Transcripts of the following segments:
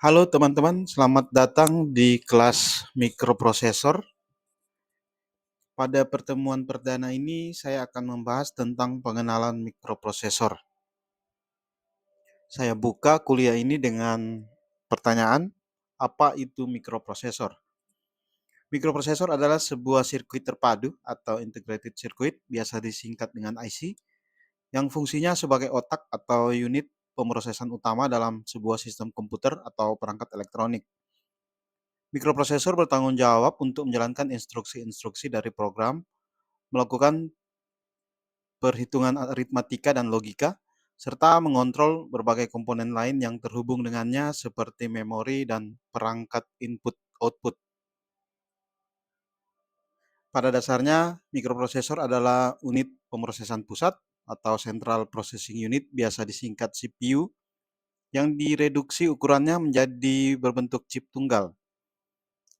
Halo teman-teman, selamat datang di kelas mikroprosesor. Pada pertemuan perdana ini, saya akan membahas tentang pengenalan mikroprosesor. Saya buka kuliah ini dengan pertanyaan, apa itu mikroprosesor? Mikroprosesor adalah sebuah sirkuit terpadu atau integrated circuit, biasa disingkat dengan IC, yang fungsinya sebagai otak atau unit pemrosesan utama dalam sebuah sistem komputer atau perangkat elektronik. Mikroprosesor bertanggung jawab untuk menjalankan instruksi-instruksi dari program, melakukan perhitungan aritmatika dan logika, serta mengontrol berbagai komponen lain yang terhubung dengannya seperti memori dan perangkat input-output. Pada dasarnya, mikroprosesor adalah unit pemrosesan pusat atau Central Processing Unit, biasa disingkat CPU, yang direduksi ukurannya menjadi berbentuk chip tunggal.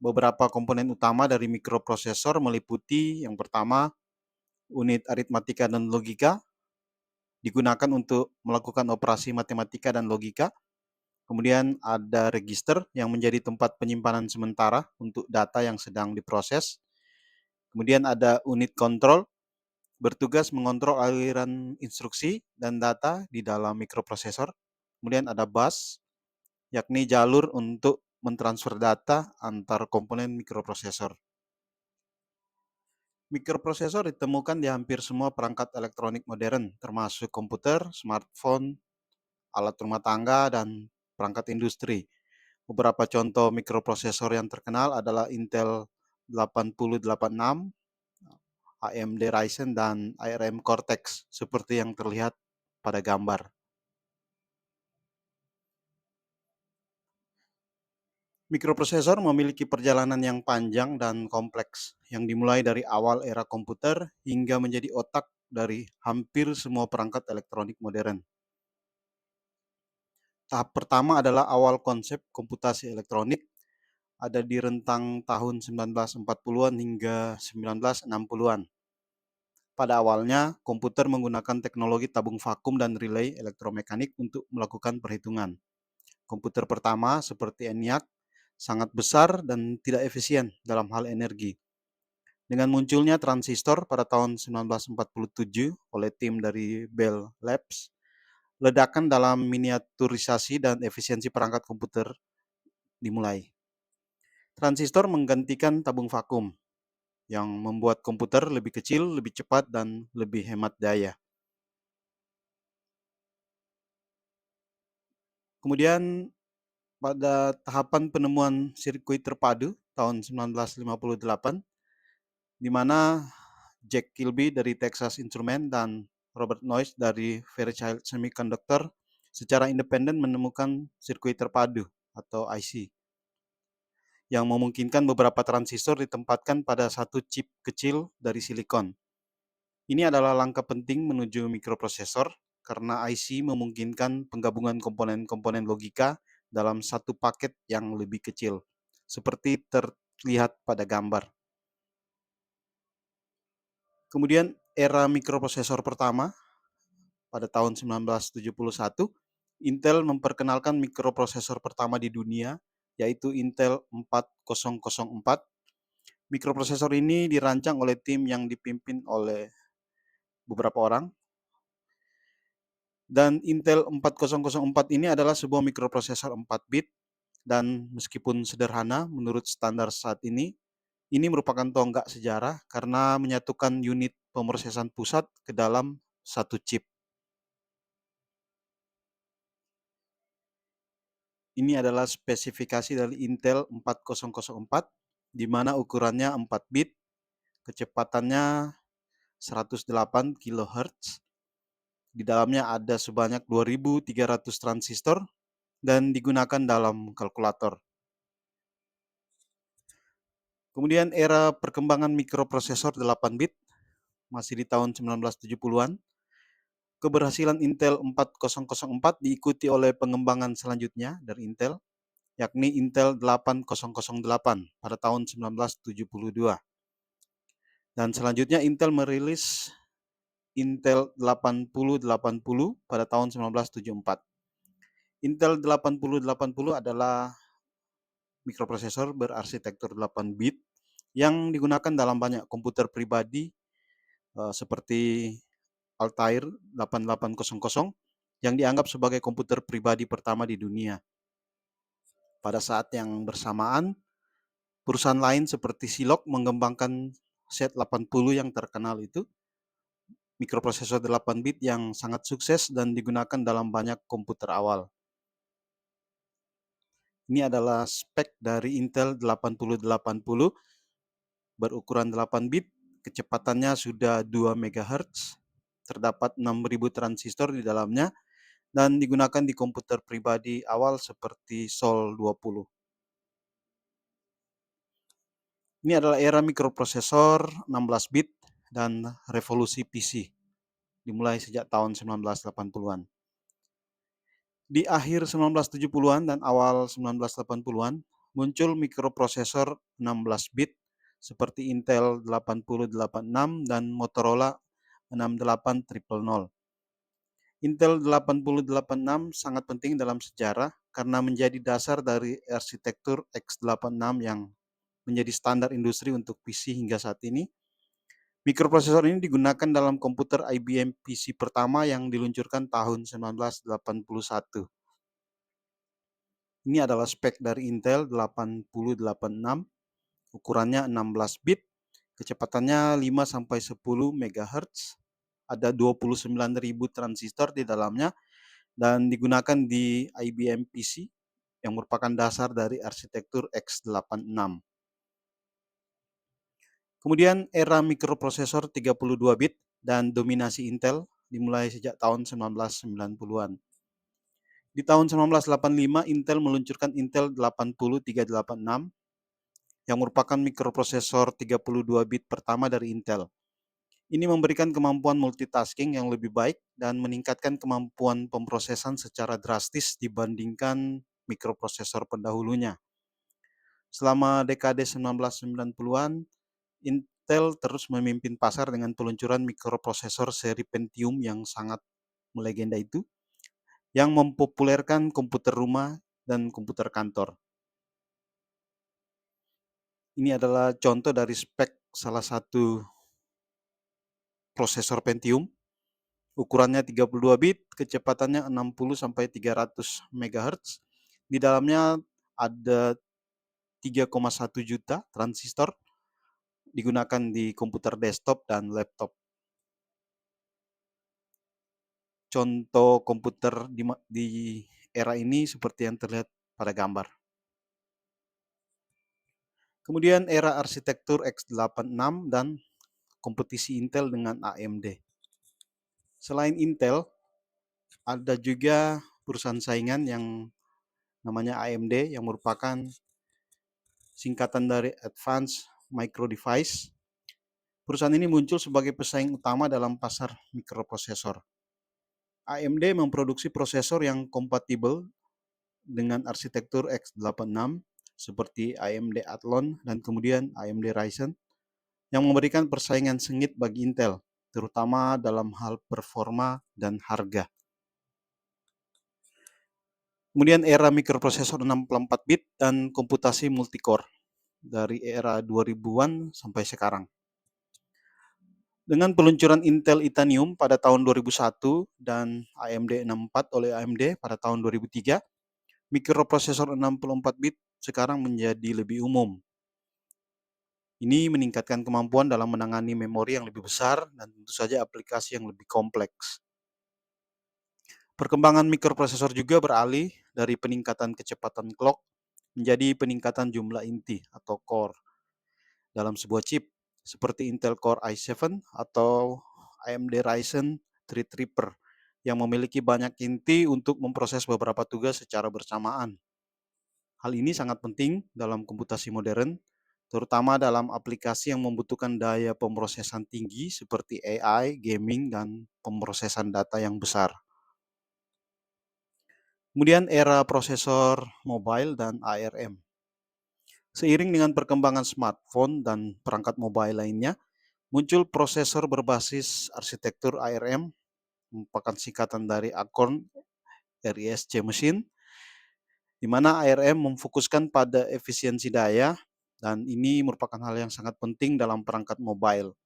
Beberapa komponen utama dari mikroprosesor meliputi yang pertama, unit aritmatika dan logika, digunakan untuk melakukan operasi matematika dan logika. Kemudian ada register yang menjadi tempat penyimpanan sementara untuk data yang sedang diproses. Kemudian ada unit kontrol, bertugas mengontrol aliran instruksi dan data di dalam mikroprosesor. Kemudian ada bus, yakni jalur untuk mentransfer data antar komponen mikroprosesor. Mikroprosesor ditemukan di hampir semua perangkat elektronik modern, termasuk komputer, smartphone, alat rumah tangga, dan perangkat industri. Beberapa contoh mikroprosesor yang terkenal adalah Intel 8086, AMD Ryzen, dan ARM Cortex, seperti yang terlihat pada gambar. Mikroprosesor memiliki perjalanan yang panjang dan kompleks, yang dimulai dari awal era komputer hingga menjadi otak dari hampir semua perangkat elektronik modern. Tahap pertama adalah awal konsep komputasi elektronik, ada di rentang tahun 1940-an hingga 1960-an. Pada awalnya, komputer menggunakan teknologi tabung vakum dan relay elektromekanik untuk melakukan perhitungan. Komputer pertama, seperti ENIAC, sangat besar dan tidak efisien dalam hal energi. Dengan munculnya transistor pada tahun 1947 oleh tim dari Bell Labs, ledakan dalam miniaturisasi dan efisiensi perangkat komputer dimulai. Transistor menggantikan tabung vakum yang membuat komputer lebih kecil, lebih cepat, dan lebih hemat daya. Kemudian pada tahapan penemuan sirkuit terpadu tahun 1958, di mana Jack Kilby dari Texas Instruments dan Robert Noyce dari Fairchild Semiconductor secara independen menemukan sirkuit terpadu atau IC yang memungkinkan beberapa transistor ditempatkan pada satu chip kecil dari silikon. Ini adalah langkah penting menuju mikroprosesor karena IC memungkinkan penggabungan komponen-komponen logika dalam satu paket yang lebih kecil, seperti terlihat pada gambar. Kemudian era mikroprosesor pertama pada tahun 1971, Intel memperkenalkan mikroprosesor pertama di dunia, yaitu Intel 4004. Mikroprosesor ini dirancang oleh tim yang dipimpin oleh beberapa orang, dan Intel 4004 ini adalah sebuah mikroprosesor 4 bit, dan meskipun sederhana menurut standar saat ini merupakan tonggak sejarah karena menyatukan unit pemrosesan pusat ke dalam satu chip. Ini adalah spesifikasi dari Intel 4004, di mana ukurannya 4 bit, kecepatannya 108 kHz, di dalamnya ada sebanyak 2.300 transistor, dan digunakan dalam kalkulator. Kemudian era perkembangan mikroprosesor 8 bit, masih di tahun 1970-an, keberhasilan Intel 4004 diikuti oleh pengembangan selanjutnya dari Intel, yakni Intel 8008 pada tahun 1972. Dan selanjutnya Intel merilis Intel 8080 pada tahun 1974. Intel 8080 adalah mikroprosesor berarsitektur 8 bit yang digunakan dalam banyak komputer pribadi seperti Altair 8800 yang dianggap sebagai komputer pribadi pertama di dunia. Pada saat yang bersamaan, perusahaan lain seperti Silog mengembangkan Z80 yang terkenal itu, mikroprosesor 8 bit yang sangat sukses dan digunakan dalam banyak komputer awal. Ini adalah spek dari Intel 8080 berukuran 8 bit, kecepatannya sudah 2 MHz, terdapat 6000 transistor di dalamnya, dan digunakan di komputer pribadi awal seperti Sol 20. Ini adalah era mikroprosesor 16 bit dan revolusi PC, dimulai sejak tahun 1980-an. Di akhir 1970-an dan awal 1980-an, muncul mikroprosesor 16 bit seperti Intel 8086 dan Motorola 6800. Intel 8086 sangat penting dalam sejarah karena menjadi dasar dari arsitektur x86 yang menjadi standar industri untuk PC hingga saat ini. Mikroprosesor ini digunakan dalam komputer IBM PC pertama yang diluncurkan tahun 1981. Ini adalah spek dari Intel 8086, ukurannya 16 bit, kecepatannya 5-10 MHz, ada 29.000 transistor di dalamnya, dan digunakan di IBM PC yang merupakan dasar dari arsitektur x86. Kemudian era mikroprosesor 32 bit dan dominasi Intel dimulai sejak tahun 1990-an. Di tahun 1985, Intel meluncurkan Intel 80386 yang merupakan mikroprosesor 32 bit pertama dari Intel. Ini memberikan kemampuan multitasking yang lebih baik dan meningkatkan kemampuan pemrosesan secara drastis dibandingkan mikroprosesor pendahulunya. Selama dekade 1990-an, Intel terus memimpin pasar dengan peluncuran mikroprosesor seri Pentium yang sangat melegenda itu, yang mempopulerkan komputer rumah dan komputer kantor. Ini adalah contoh dari spek salah satu prosesor Pentium. Ukurannya 32 bit, kecepatannya 60-300 MHz. Di dalamnya ada 3,1 juta transistor, digunakan di komputer desktop dan laptop. Contoh komputer di era ini seperti yang terlihat pada gambar. Kemudian era arsitektur x86 dan kompetisi Intel dengan AMD. Selain Intel, ada juga perusahaan saingan yang namanya AMD yang merupakan singkatan dari Advanced Micro Device. Perusahaan ini muncul sebagai pesaing utama dalam pasar mikroprosesor. AMD memproduksi prosesor yang kompatibel dengan arsitektur x86 seperti AMD Athlon dan kemudian AMD Ryzen yang memberikan persaingan sengit bagi Intel, terutama dalam hal performa dan harga. Kemudian era mikroprosesor 64 bit dan komputasi multicore dari era 2000-an sampai sekarang. Dengan peluncuran Intel Itanium pada tahun 2001 dan AMD 64 oleh AMD pada tahun 2003, mikroprosesor 64 bit sekarang menjadi lebih umum. Ini meningkatkan kemampuan dalam menangani memori yang lebih besar dan tentu saja aplikasi yang lebih kompleks. Perkembangan mikroprosesor juga beralih dari peningkatan kecepatan clock menjadi peningkatan jumlah inti atau core dalam sebuah chip seperti Intel Core i7 atau AMD Ryzen Threadripper yang memiliki banyak inti untuk memproses beberapa tugas secara bersamaan. Hal ini sangat penting dalam komputasi modern, terutama dalam aplikasi yang membutuhkan daya pemrosesan tinggi seperti AI, gaming, dan pemrosesan data yang besar. Kemudian era prosesor mobile dan ARM. Seiring dengan perkembangan smartphone dan perangkat mobile lainnya, muncul prosesor berbasis arsitektur ARM, merupakan singkatan dari Acorn RISC Machine, di mana ARM memfokuskan pada efisiensi daya, dan ini merupakan hal yang sangat penting dalam perangkat mobile.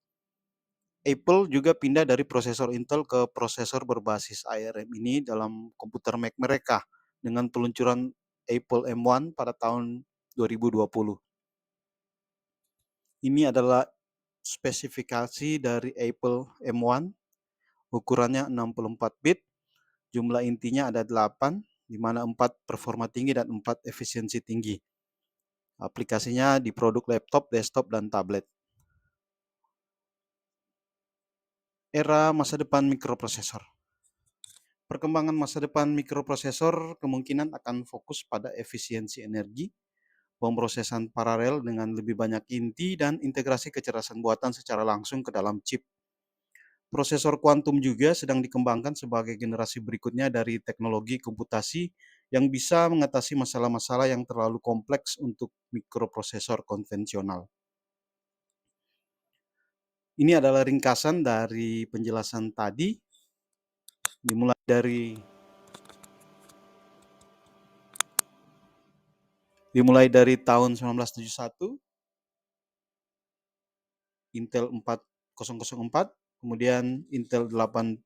Apple juga pindah dari prosesor Intel ke prosesor berbasis ARM ini dalam komputer Mac mereka dengan peluncuran Apple M1 pada tahun 2020. Ini adalah spesifikasi dari Apple M1, ukurannya 64 bit, jumlah intinya ada 8, di mana 4 performa tinggi dan 4 efisiensi tinggi. Aplikasinya di produk laptop, desktop, dan tablet. Era masa depan mikroprosesor. Perkembangan masa depan mikroprosesor kemungkinan akan fokus pada efisiensi energi, pemrosesan paralel dengan lebih banyak inti, dan integrasi kecerdasan buatan secara langsung ke dalam chip. Prosesor kuantum juga sedang dikembangkan sebagai generasi berikutnya dari teknologi komputasi yang bisa mengatasi masalah-masalah yang terlalu kompleks untuk mikroprosesor konvensional. Ini adalah ringkasan dari penjelasan tadi, dimulai dari tahun 1971, Intel 4004, kemudian Intel 8080,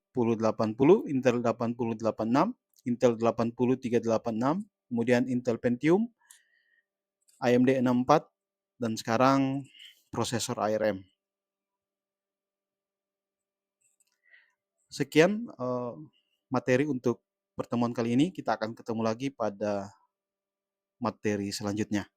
Intel 8086, Intel 80386, kemudian Intel Pentium, AMD 64, dan sekarang prosesor ARM. Sekian materi untuk pertemuan kali ini. Kita akan ketemu lagi pada materi selanjutnya.